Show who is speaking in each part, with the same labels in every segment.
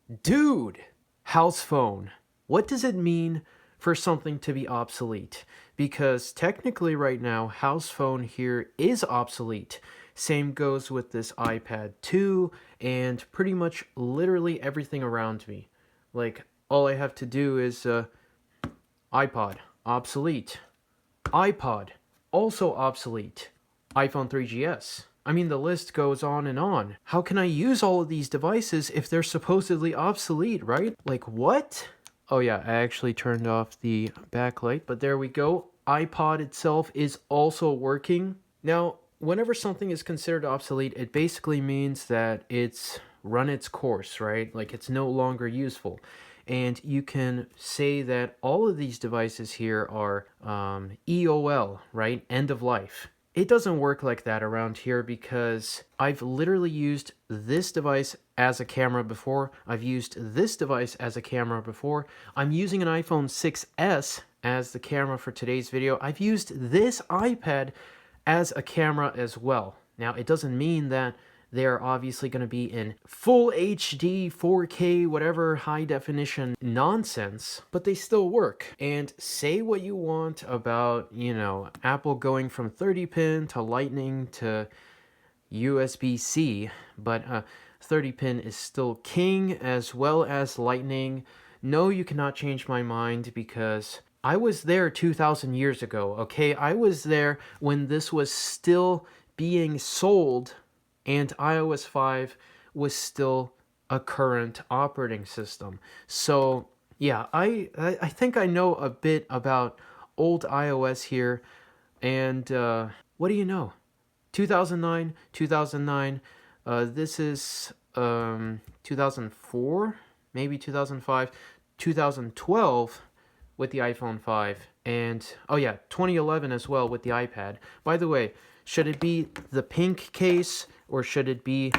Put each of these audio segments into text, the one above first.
Speaker 1: Dude, house phone. What does it mean for something to be obsolete? Because technically right now, house phone here is obsolete. Same goes with this iPad 2 and pretty much literally everything around me. Like, all I have to do is iPod, obsolete. iPod, also obsolete. iPhone 3GS. I mean, the list goes on and on. How can I use all of these devices if they're supposedly obsolete, right? Like, what? Oh yeah, I actually turned off the backlight, but there we go. iPod itself is also working. Now, whenever something is considered obsolete, it basically means that it's run its course, right? Like, it's no longer useful. And you can say that all of these devices here are EOL, right? End of life. It doesn't work like that around here because I've literally used this device as a camera before. I've used this device as a camera before. I'm using an iPhone 6S as the camera for today's video. I've used this iPad as a camera as well. Now, it doesn't mean that they're obviously going to be in full HD, 4K, whatever high definition nonsense, but they still work. And say what you want about, Apple going from 30 pin to Lightning to USB-C, but 30 pin is still king as well as Lightning. No, you cannot change my mind because I was there 2,000 years ago, okay? I was there when this was still being sold and iOS 5 was still a current operating system. So, yeah, I think I know a bit about old iOS here. And what do you know? 2009. This is 2004, maybe 2005, 2012 with the iPhone 5, and oh yeah, 2011 as well with the iPad. By the way, should it be the pink case or should it be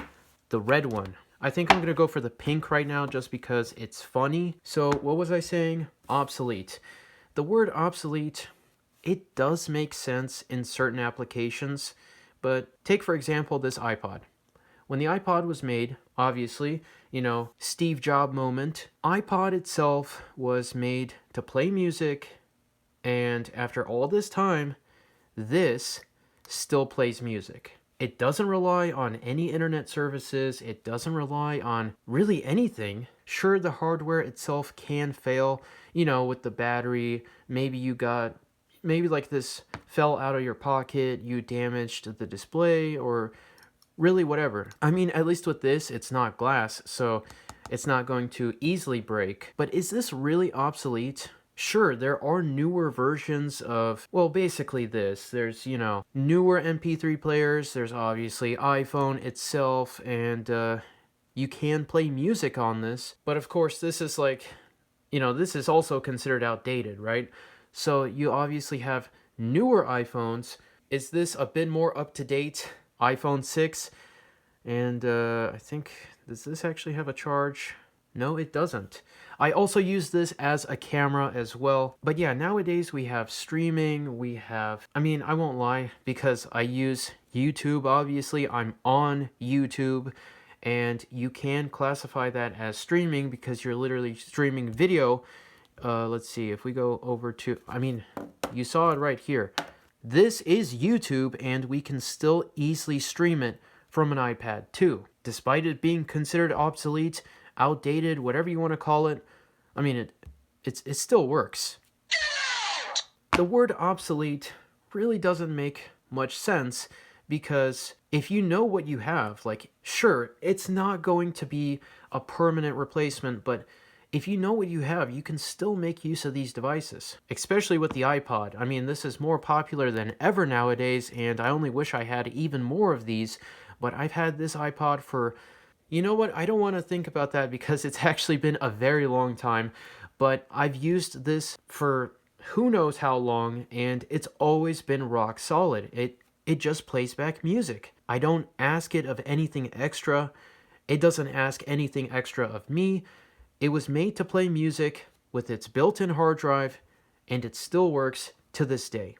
Speaker 1: the red one? I think I'm going to go for the pink right now just because it's funny. So what was I saying? Obsolete. The word obsolete, it does make sense in certain applications, but take for example this iPod. When the iPod was made, obviously, Steve Jobs moment, iPod itself was made to play music, and after all this time, this still plays music. It doesn't rely on any internet services. It doesn't rely on really anything. Sure, the hardware itself can fail, with the battery. Maybe like this fell out of your pocket, you damaged the display, or really whatever. I mean, at least with this, it's not glass, so it's not going to easily break. But is this really obsolete? Sure, there are newer versions of, well, basically this. There's, newer MP3 players. There's obviously iPhone itself, and you can play music on this. But of course, this is this is also considered outdated, right? So you obviously have newer iPhones. Is this a bit more up to date? iPhone 6, and I think, does this actually have a charge? No, it doesn't. I also use this as a camera as well. But yeah, nowadays we have streaming, I won't lie, because I use YouTube, obviously. I'm on YouTube, and you can classify that as streaming because you're literally streaming video. Let's see, if we go over to, you saw it right here. This is YouTube, and we can still easily stream it from an iPad 2. Despite it being considered obsolete, outdated, whatever you want to call it, it still works. The word obsolete really doesn't make much sense because if you know what you have, sure, it's not going to be a permanent replacement, but if you know what you have, you can still make use of these devices, especially with the iPod. This is more popular than ever nowadays, and I only wish I had even more of these, but I've had this iPod for, you know what, I don't want to think about that because it's actually been a very long time, but I've used this for who knows how long, and it's always been rock solid. It just plays back music. I don't ask it of anything extra. It doesn't ask anything extra of me. It was made to play music with its built-in hard drive, and it still works to this day.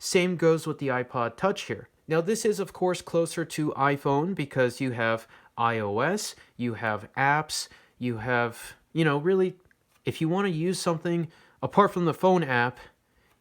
Speaker 1: Same goes with the iPod Touch here. Now this is of course closer to iPhone because you have iOS, you have apps, You have, really, if you want to use something apart from the phone app,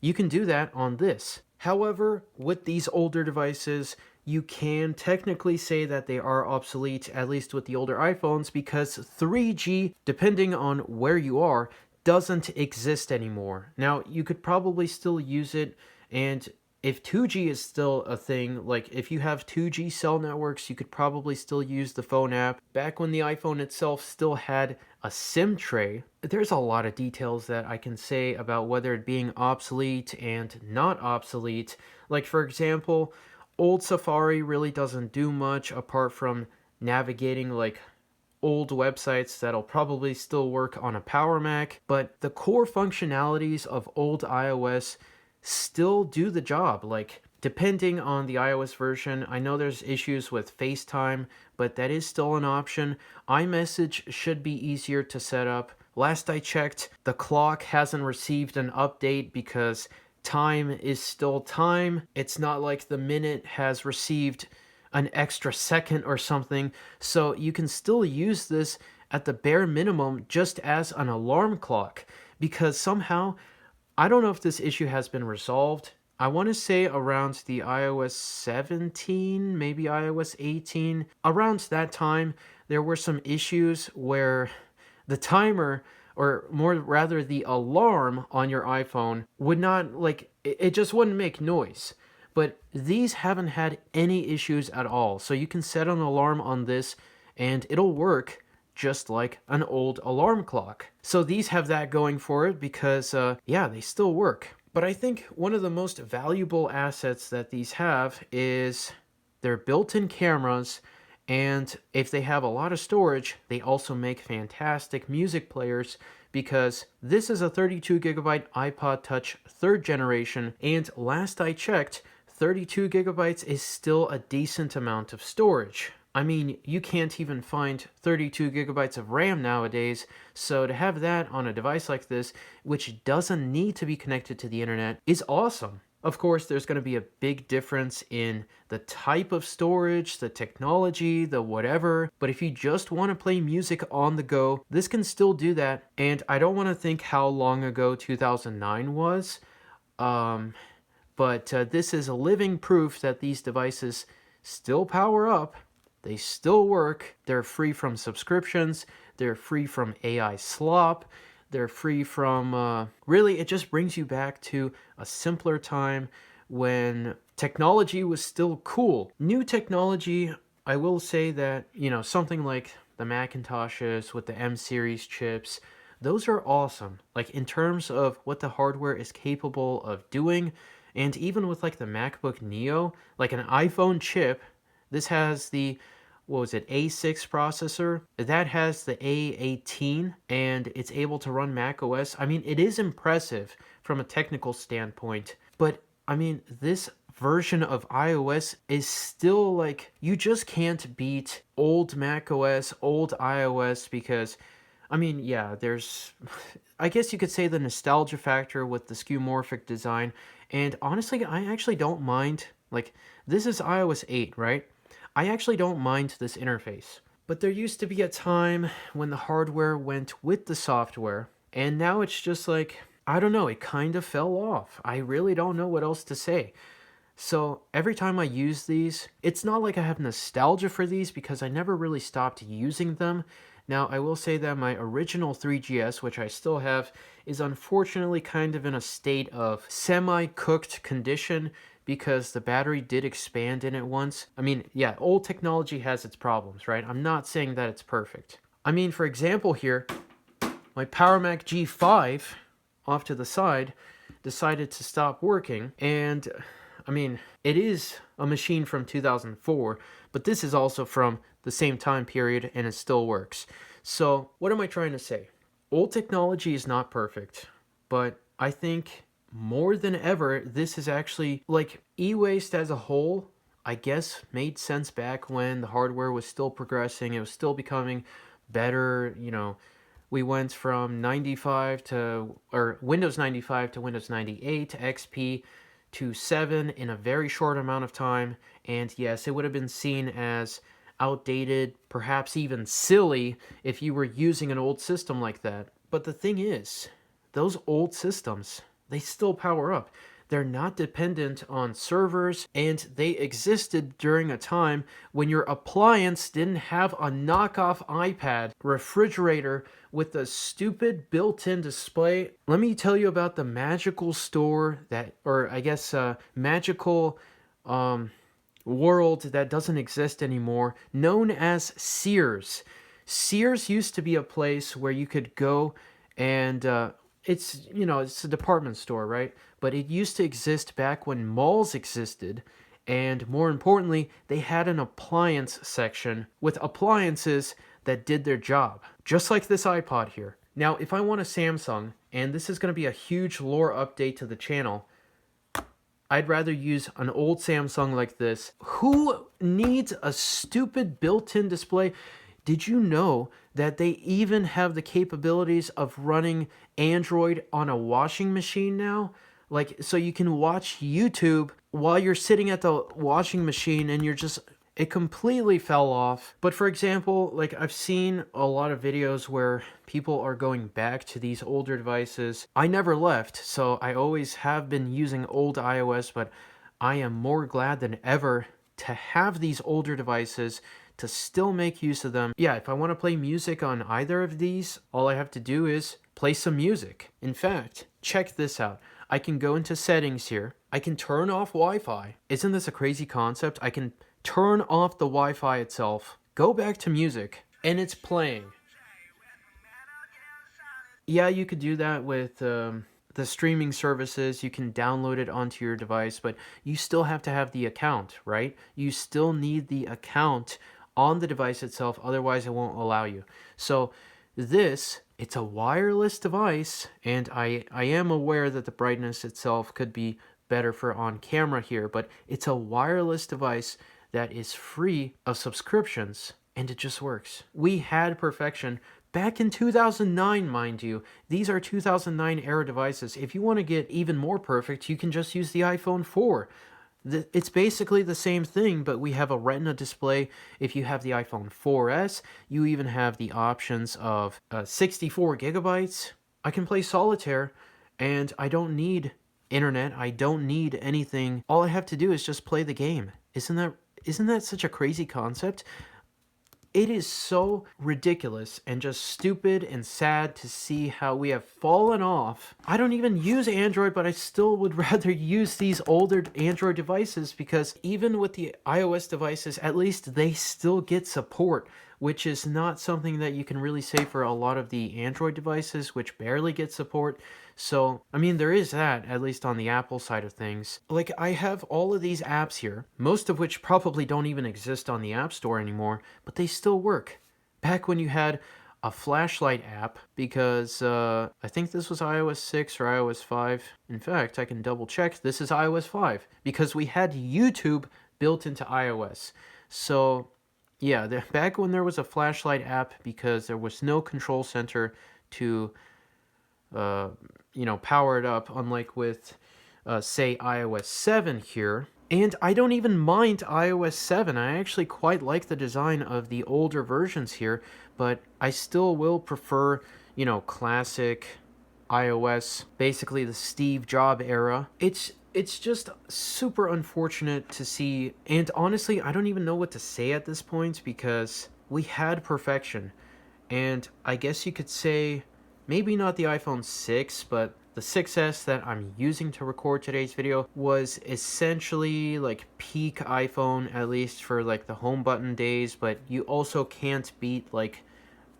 Speaker 1: you can do that on this. However, with these older devices, you can technically say that they are obsolete, at least with the older iPhones, because 3G, depending on where you are, doesn't exist anymore. Now, you could probably still use it, and if 2G is still a thing, like if you have 2G cell networks, you could probably still use the phone app. Back when the iPhone itself still had a SIM tray, there's a lot of details that I can say about whether it being obsolete and not obsolete. Like, for example, old Safari really doesn't do much apart from navigating like old websites that'll probably still work on a Power Mac, but the core functionalities of old iOS still do the job. Like, depending on the iOS version, I know there's issues with FaceTime, but that is still an option. iMessage should be easier to set up. Last I checked, the clock hasn't received an update because time is still time. It's not like the minute has received an extra second or something, so you can still use this at the bare minimum just as an alarm clock, because somehow, I don't know if this issue has been resolved. I want to say around the iOS 17, maybe iOS 18. Around that time, there were some issues where the timer, or more rather the alarm on your iPhone, would not, like, it just wouldn't make noise. But these haven't had any issues at all. So you can set an alarm on this and it'll work just like an old alarm clock. So these have that going for it because, yeah, they still work. But I think one of the most valuable assets that these have is their built-in cameras, and if they have a lot of storage, they also make fantastic music players, because this is a 32 gigabyte iPod Touch 3rd generation, and last I checked, 32 gigabytes is still a decent amount of storage. I mean, you can't even find 32 gigabytes of RAM nowadays, so to have that on a device like this, which doesn't need to be connected to the internet, is awesome. Of course, there's going to be a big difference in the type of storage, the technology, the whatever, but if you just want to play music on the go, this can still do that. And I don't want to think how long ago 2009 was, but this is a living proof that these devices still power up. They still work. They're free from subscriptions. They're free from AI slop. They're free from, really, it just brings you back to a simpler time when technology was still cool. New technology, I will say that, something like the Macintoshes with the M series chips, those are awesome. Like, in terms of what the hardware is capable of doing, and even with like the MacBook Neo, like an iPhone chip, this has the, what was it, A6 processor. That has the A18, and it's able to run macOS. I mean, it is impressive from a technical standpoint, but I mean, this version of iOS is still like, you just can't beat old macOS, old iOS, because, I mean, yeah, there's, I guess you could say the nostalgia factor with the skeuomorphic design, and honestly, I actually don't mind, like, this is iOS 8, right? I actually don't mind this interface. But there used to be a time when the hardware went with the software, and now it's just like, I don't know, it kind of fell off. I really don't know what else to say. So every time I use these, it's not like I have nostalgia for these because I never really stopped using them. Now, I will say that my original 3GS, which I still have, is unfortunately kind of in a state of semi-cooked condition because the battery did expand in it once. I mean, yeah, old technology has its problems, right? I'm not saying that it's perfect. I mean, for example here, my Power Mac G5, off to the side, decided to stop working, and I mean, it is a machine from 2004, but this is also from the same time period, and it still works. So, what am I trying to say? Old technology is not perfect, but I think more than ever, this is actually, like, e-waste as a whole, I guess, made sense back when the hardware was still progressing. It was still becoming better. We went from 95 to, or Windows 95 to Windows 98 to XP to 7 in a very short amount of time. And yes, it would have been seen as outdated, perhaps even silly if you were using an old system like that. But the thing is, those old systems, they still power up. They're not dependent on servers, and they existed during a time when your appliance didn't have a knockoff iPad refrigerator with a stupid built-in display. Let me tell you about the magical store that, or I guess magical world that doesn't exist anymore, known as Sears. Sears used to be a place where you could go and it's a department store, right? But it used to exist back when malls existed, and more importantly, they had an appliance section with appliances that did their job, just like this iPod here. Now, if I want a Samsung, and this is going to be a huge lore update to the channel, I'd rather use an old Samsung like this. Who needs a stupid built-in display? Did you know that they even have the capabilities of running Android on a washing machine now? Like, so you can watch YouTube while you're sitting at the washing machine and it completely fell off. But for example, like I've seen a lot of videos where people are going back to these older devices. I never left, so I always have been using old iOS, but I am more glad than ever to have these older devices, to still make use of them. Yeah, if I want to play music on either of these, all I have to do is play some music. In fact, check this out. I can go into settings here. I can turn off Wi-Fi. Isn't this a crazy concept? I can turn off the Wi-Fi itself, go back to music, and it's playing. Yeah, you could do that with the streaming services. You can download it onto your device, but you still have to have the account, right? You still need the account on the device itself, otherwise it won't allow you. So it's a wireless device, and I am aware that the brightness itself could be better for on camera here, but it's a wireless device that is free of subscriptions, and it just works. We had perfection back in 2009, mind you. These are 2009 era devices. If you want to get even more perfect, you can just use the iPhone 4. It's basically the same thing, but we have a Retina display. If you have the iPhone 4S, you even have the options of 64 gigabytes. I can play solitaire, and I don't need internet. I don't need anything. All I have to do is just play the game. Isn't that such a crazy concept? It is so ridiculous and just stupid and sad to see how we have fallen off. I don't even use Android, but I still would rather use these older Android devices, because even with the iOS devices, at least they still get support, which is not something that you can really say for a lot of the Android devices, which barely get support. So, I mean, there is that, at least on the Apple side of things. Like, I have all of these apps here, most of which probably don't even exist on the App Store anymore, but they still work. Back when you had a flashlight app, because I think this was iOS 6 or iOS 5. In fact, I can double check. This is iOS 5, because we had YouTube built into iOS. So, yeah, back when there was a flashlight app, because there was no control center to power it up, unlike with, say, iOS 7 here. And I don't even mind iOS 7. I actually quite like the design of the older versions here, but I still will prefer, classic iOS, basically the Steve Jobs era. It's just super unfortunate to see, and honestly, I don't even know what to say at this point, because we had perfection. And I guess you could say, maybe not the iPhone 6, but the 6S that I'm using to record today's video was essentially like peak iPhone, at least for like the home button days, but you also can't beat like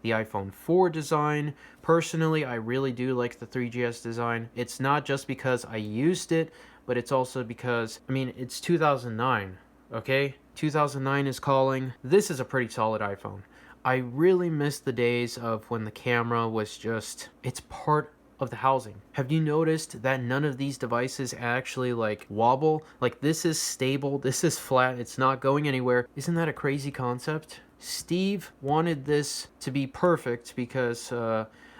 Speaker 1: the iPhone 4 design. Personally, I really do like the 3GS design. It's not just because I used it, but it's also because, it's 2009, okay? 2009 is calling. This is a pretty solid iPhone. I really miss the days of when the camera was just, it's part of the housing. Have you noticed that none of these devices actually like wobble? Like, this is stable, this is flat, it's not going anywhere. Isn't that a crazy concept? Steve wanted this to be perfect because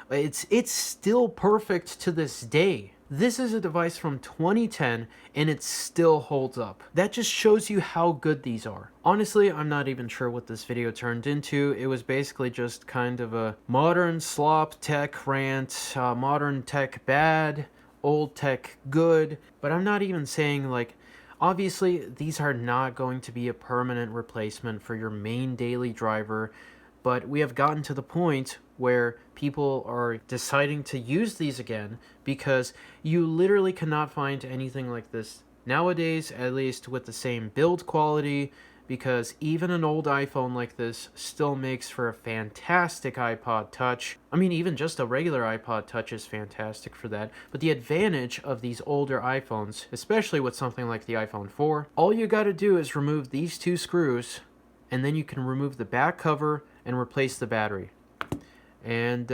Speaker 1: it's still perfect to this day. This is a device from 2010 and it still holds up. That just shows you how good these are. Honestly, I'm not even sure what this video turned into. It was basically just kind of a modern slop tech rant, modern tech bad, old tech good, but I'm not even saying like, obviously these are not going to be a permanent replacement for your main daily driver, but we have gotten to the point where people are deciding to use these again because you literally cannot find anything like this nowadays, at least with the same build quality, because even an old iPhone like this still makes for a fantastic iPod Touch. I mean, even just a regular iPod Touch is fantastic for that. But the advantage of these older iPhones, especially with something like the iPhone 4, all you gotta do is remove these two screws, and then you can remove the back cover and replace the battery. And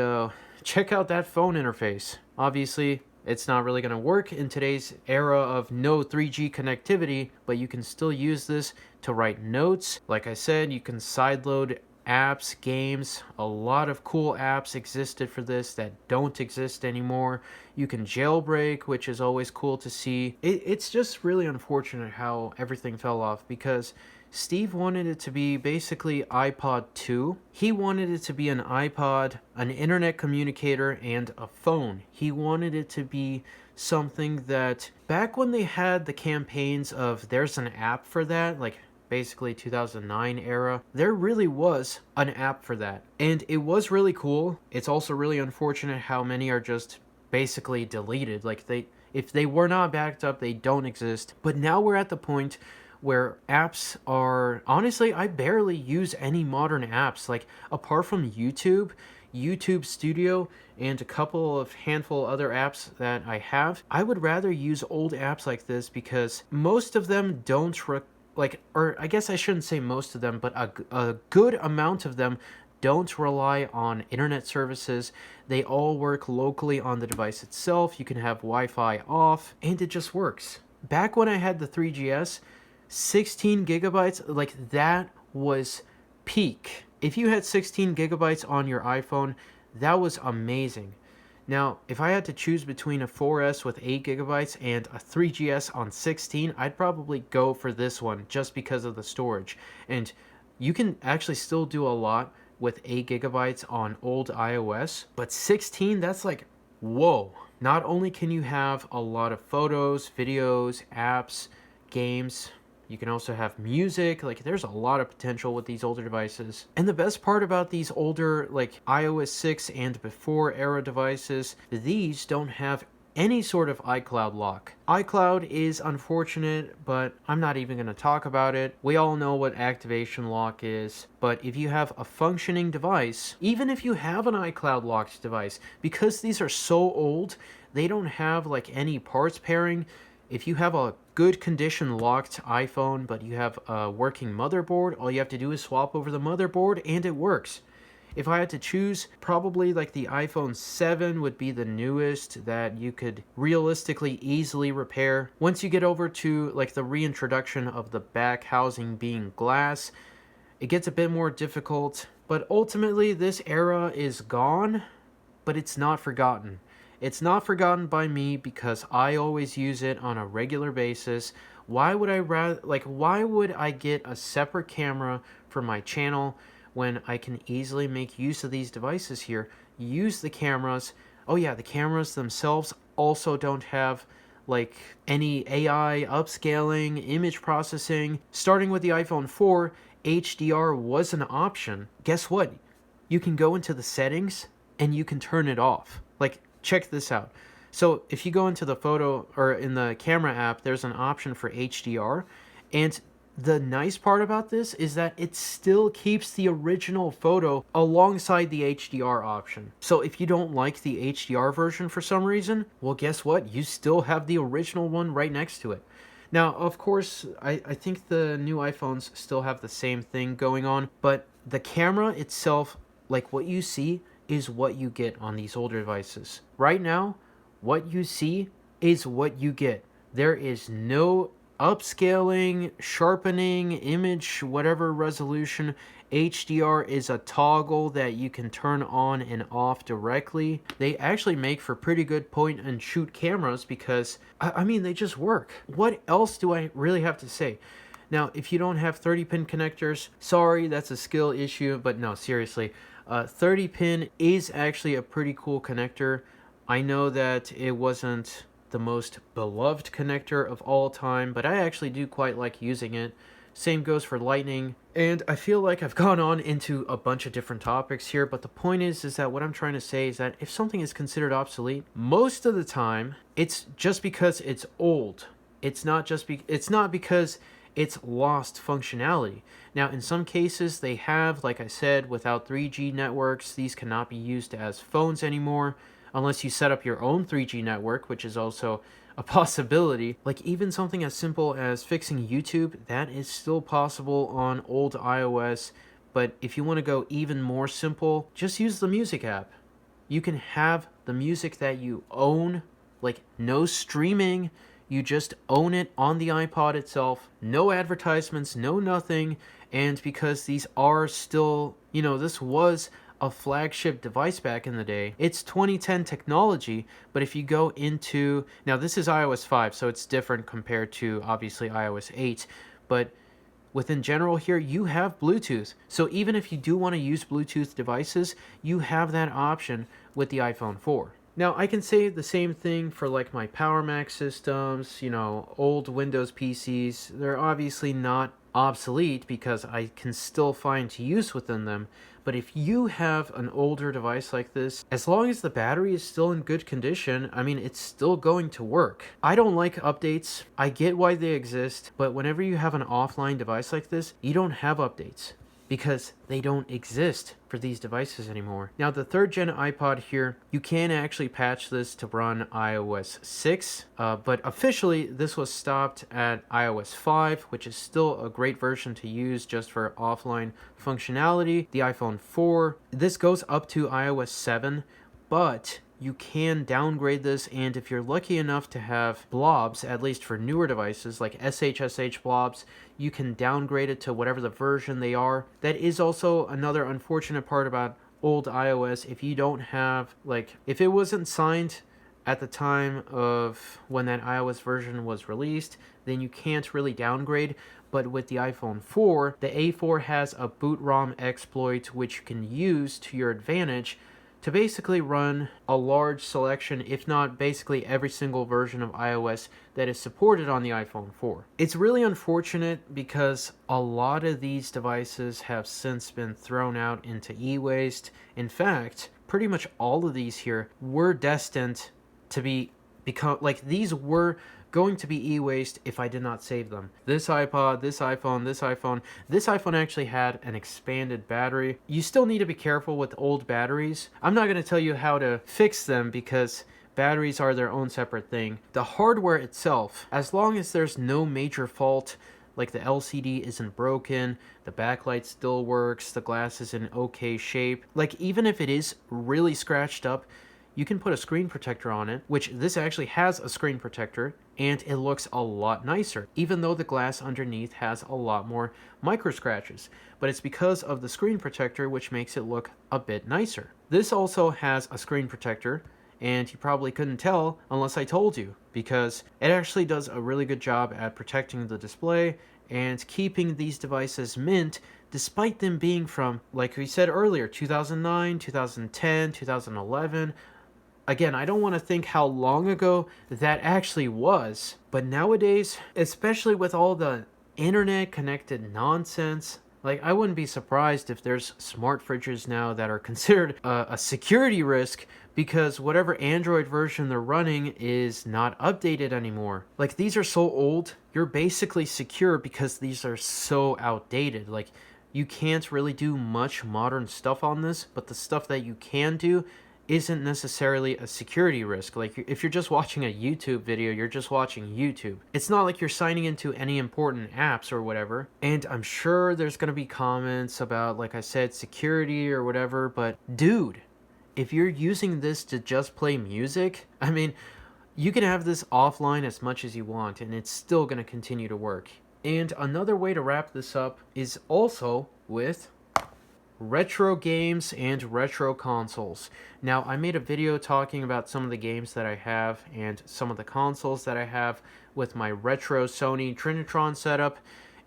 Speaker 1: check out that phone interface. Obviously, it's not really going to work in today's era of no 3G connectivity, but you can still use this to write notes. Like I said, you can sideload apps, games. A lot of cool apps existed for this that don't exist anymore. You can jailbreak, which is always cool to see. It's just really unfortunate how everything fell off, because Steve wanted it to be basically iPod 2. He wanted it to be an iPod, an internet communicator, and a phone. He wanted it to be something that, back when they had the campaigns of there's an app for that, like basically 2009 era, there really was an app for that. And it was really cool. It's also really unfortunate how many are just basically deleted. Like, if they were not backed up, they don't exist. But now we're at the point where apps are, honestly, I barely use any modern apps. Like, apart from YouTube Studio, and a couple of handful other apps that I have, I would rather use old apps like this, because most of them don't, or I guess I shouldn't say most of them, but a good amount of them don't rely on internet services. They all work locally on the device itself. You can have Wi-Fi off, and it just works. Back when I had the 3GS, 16 gigabytes, like, that was peak. If you had 16 gigabytes on your iPhone, that was amazing. Now, if I had to choose between a 4S with 8 gigabytes and a 3GS on 16, I'd probably go for this one just because of the storage. And you can actually still do a lot with 8 gigabytes on old iOS, but 16, that's like, whoa. Not only can you have a lot of photos, videos, apps, games, you can also have music. Like, there's a lot of potential with these older devices. And the best part about these older, like, iOS 6 and before era devices, these don't have any sort of iCloud lock. iCloud is unfortunate, but I'm not even going to talk about it. We all know what activation lock is, but if you have a functioning device, even if you have an iCloud locked device, because these are so old, they don't have like any parts pairing. If you have a good condition locked iPhone, but you have a working motherboard, all you have to do is swap over the motherboard and it works. If I had to choose, probably like the iPhone 7 would be the newest that you could realistically easily repair. Once you get over to like the reintroduction of the back housing being glass, it gets a bit more difficult. But ultimately, this era is gone, but it's not forgotten. It's not forgotten by me because I always use it on a regular basis. Why would I get a separate camera for my channel when I can easily make use of these devices here? Use the cameras. Oh yeah, the cameras themselves also don't have like any AI upscaling, image processing. Starting with the iPhone 4, HDR was an option. Guess what? You can go into the settings and you can turn it off. Like, check this out. So if you go into the photo or in the camera app, there's an option for HDR. And the nice part about this is that it still keeps the original photo alongside the HDR option. So if you don't like the HDR version for some reason, well, guess what? You still have the original one right next to it. Now, of course, I think the new iPhones still have the same thing going on, but the camera itself, like what you see, is what you get on these older devices. Right now, what you see is what you get. There is no upscaling, sharpening, image, whatever resolution. HDR is a toggle that you can turn on and off directly. They actually make for pretty good point and shoot cameras because, I mean, they just work. What else do I really have to say? Now, if you don't have 30-pin connectors, sorry, that's a skill issue, but no, seriously. 30-pin is actually a pretty cool connector. I know that it wasn't the most beloved connector of all time, but I actually do quite like using it. Same goes for lightning. And I feel like I've gone on into a bunch of different topics here, but the point is that what I'm trying to say is that if something is considered obsolete, most of the time, it's just because it's old. It's not because it's lost functionality. Now, in some cases, they have, like I said, without 3G networks, these cannot be used as phones anymore, unless you set up your own 3G network, which is also a possibility. Like even something as simple as fixing YouTube, that is still possible on old iOS. But if you want to go even more simple, just use the music app. You can have the music that you own, like no streaming. You just own it on the iPod itself. No advertisements, no nothing. And because these are still, this was a flagship device back in the day. It's 2010 technology, but if you go into, now this is iOS 5, so it's different compared to obviously iOS 8, but within general here, you have Bluetooth. So even if you do want to use Bluetooth devices, you have that option with the iPhone 4. Now, I can say the same thing for like my Power Mac systems, old Windows PCs. They're obviously not obsolete because I can still find use within them. But if you have an older device like this, as long as the battery is still in good condition, I mean, it's still going to work. I don't like updates. I get why they exist, but whenever you have an offline device like this, you don't have updates because they don't exist for these devices anymore. Now, the 3rd gen iPod here, you can actually patch this to run iOS 6, but officially this was stopped at iOS 5, which is still a great version to use just for offline functionality. The iPhone 4, this goes up to iOS 7, but you can downgrade this, and if you're lucky enough to have blobs, at least for newer devices like SSH blobs, you can downgrade it to whatever the version they are. That is also another unfortunate part about old iOS. If you don't have, if it wasn't signed at the time of when that iOS version was released, then you can't really downgrade. But with the iPhone 4, the A4 has a boot ROM exploit which you can use to your advantage to basically run a large selection, if not basically every single version of iOS that is supported on the iPhone 4. It's really unfortunate because a lot of these devices have since been thrown out into e-waste. In fact, pretty much all of these here were destined to become, these were going to be e-waste if I did not save them. This iPod, this iPhone actually had an expanded battery. You still need to be careful with old batteries. I'm not going to tell you how to fix them because batteries are their own separate thing. The hardware itself, as long as there's no major fault, like the LCD isn't broken, the backlight still works, the glass is in okay shape, even if it is really scratched up, you can put a screen protector on it, which this actually has a screen protector, and it looks a lot nicer, even though the glass underneath has a lot more micro scratches. But it's because of the screen protector which makes it look a bit nicer. This also has a screen protector, and you probably couldn't tell unless I told you, because it actually does a really good job at protecting the display and keeping these devices mint despite them being from, like we said earlier, 2009, 2010, 2011. Again, I don't want to think how long ago that actually was, but nowadays, especially with all the internet-connected nonsense, I wouldn't be surprised if there's smart fridges now that are considered a security risk because whatever Android version they're running is not updated anymore. These are so old, you're basically secure because these are so outdated. You can't really do much modern stuff on this, but the stuff that you can do isn't necessarily a security risk. If you're just watching a YouTube video, you're just watching YouTube. It's not like you're signing into any important apps or whatever. And I'm sure there's going to be comments about, like I said, security or whatever, but dude, if you're using this to just play music, I mean, You can have this offline as much as you want, and it's still going to continue to work. And another way to wrap this up is also with retro games and retro consoles. Now, I made a video talking about some of the games that I have and some of the consoles that I have with my retro Sony Trinitron setup,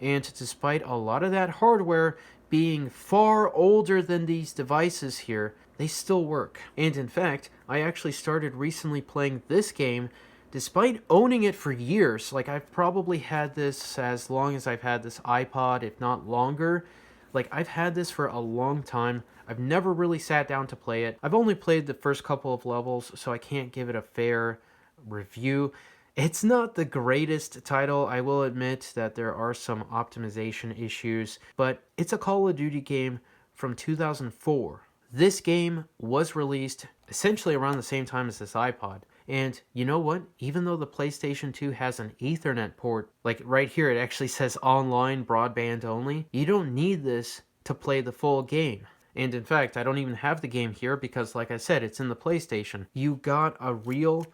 Speaker 1: and despite a lot of that hardware being far older than these devices here, they still work. And in fact, I actually started recently playing this game despite owning it for years. Like, I've probably had this as long as I've had this iPod, if not longer. Like, I've had this for a long time. I've never really sat down to play it. I've only played the first couple of levels, so I can't give it a fair review. It's not the greatest title. I will admit that there are some optimization issues, but it's a Call of Duty game from 2004. This game was released essentially around the same time as this iPod. And you know what? Even though the PlayStation 2 has an Ethernet port, like right here it actually says online broadband only, you don't need this to play the full game. And in fact, I don't even have the game here because, like I said, it's in the PlayStation. You got a real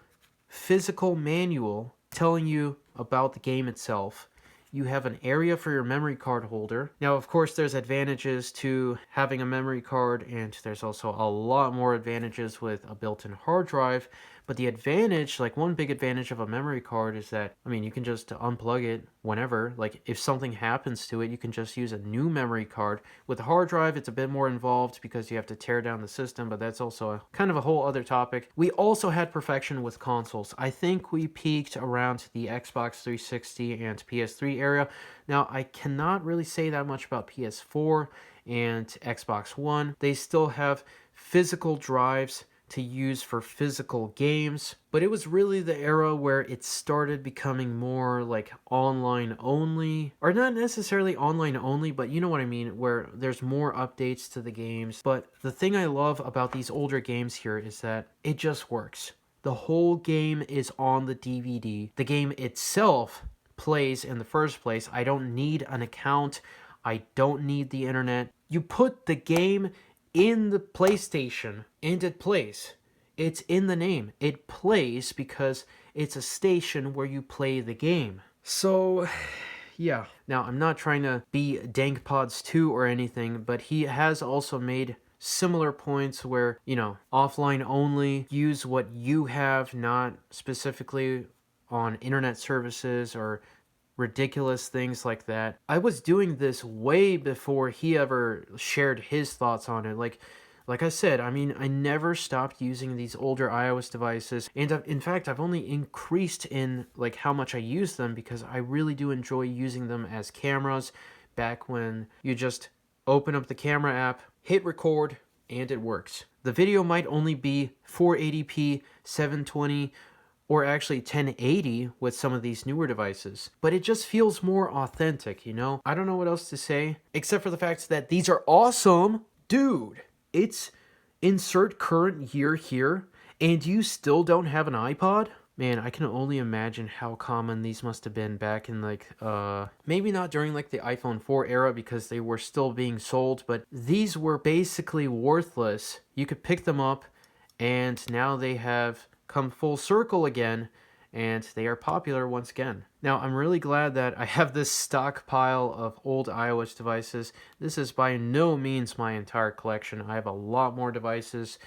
Speaker 1: physical manual telling you about the game itself. You have an area for your memory card holder. Now, of course, there's advantages to having a memory card, and there's also a lot more advantages with a built-in hard drive. But the advantage, like one big advantage of a memory card is that, I mean, you can just unplug it whenever. Like, if something happens to it, you can just use a new memory card. With a hard drive, it's a bit more involved because you have to tear down the system, but that's also kind of a whole other topic. We also had perfection with consoles. I think we peaked around the Xbox 360 and PS3 era. Now, I cannot really say that much about PS4 and Xbox One. They still have physical drives to use for physical games, but it was really the era where it started becoming more like online only, or not necessarily online only, but you know what I mean, where there's more updates to the games. But the thing I love about these older games here is that it just works. The whole game is on the DVD. The game itself plays in the first place. I don't need an account. I don't need the internet. You put the game in the PlayStation and it plays. It's in the name. It plays because it's a station where you play the game. So, yeah. Now, I'm not trying to be DankPods 2 or anything, but he has also made similar points where, you know, offline only, use what you have, not specifically on internet services or ridiculous things like that. I was doing this way before he ever shared his thoughts on it. Like I said, I mean, I never stopped using these older iOS devices, and in fact, I've only increased in like how much I use them because I really do enjoy using them as cameras. Back when you just open up the camera app, hit record, and it works. The video might only be 480p, 720, or actually 1080 with some of these newer devices. But it just feels more authentic, you know? I don't know what else to say, except for the fact that these are awesome. Dude, it's insert current year here, and you still don't have an iPod? Man, I can only imagine how common these must have been back in like, maybe not during like the iPhone 4 era because they were still being sold, but these were basically worthless. You could pick them up, and now they have come full circle again, and they are popular once again. Now, I'm really glad that I have this stockpile of old iOS devices. This is by no means my entire collection. I have a lot more devices,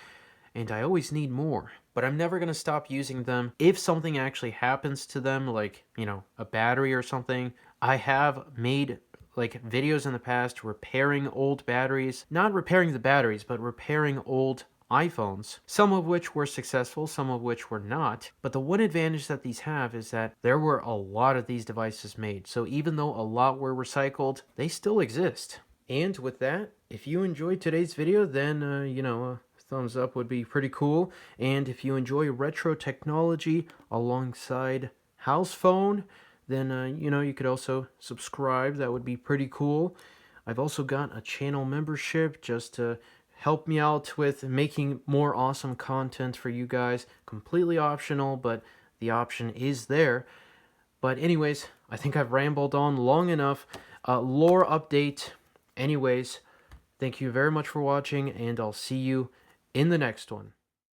Speaker 1: and I always need more. But I'm never going to stop using them. If something actually happens to them, like, you know, a battery or something, I have made like videos in the past repairing old batteries. Not repairing the batteries, but repairing old iPhones, some of which were successful, some of which were not. But the one advantage that these have is that there were a lot of these devices made. So even though a lot were recycled, they still exist. And with that, if you enjoyed today's video, then, you know, a thumbs up would be pretty cool. And if you enjoy retro technology alongside house phone, then, you know, you could also subscribe. That would be pretty cool. I've also got a channel membership just to help me out with making more awesome content for you guys. Completely optional, but the option is there. But anyways, I think I've rambled on long enough. Lore update. Anyways, thank you very much for watching, and I'll see you in the next one.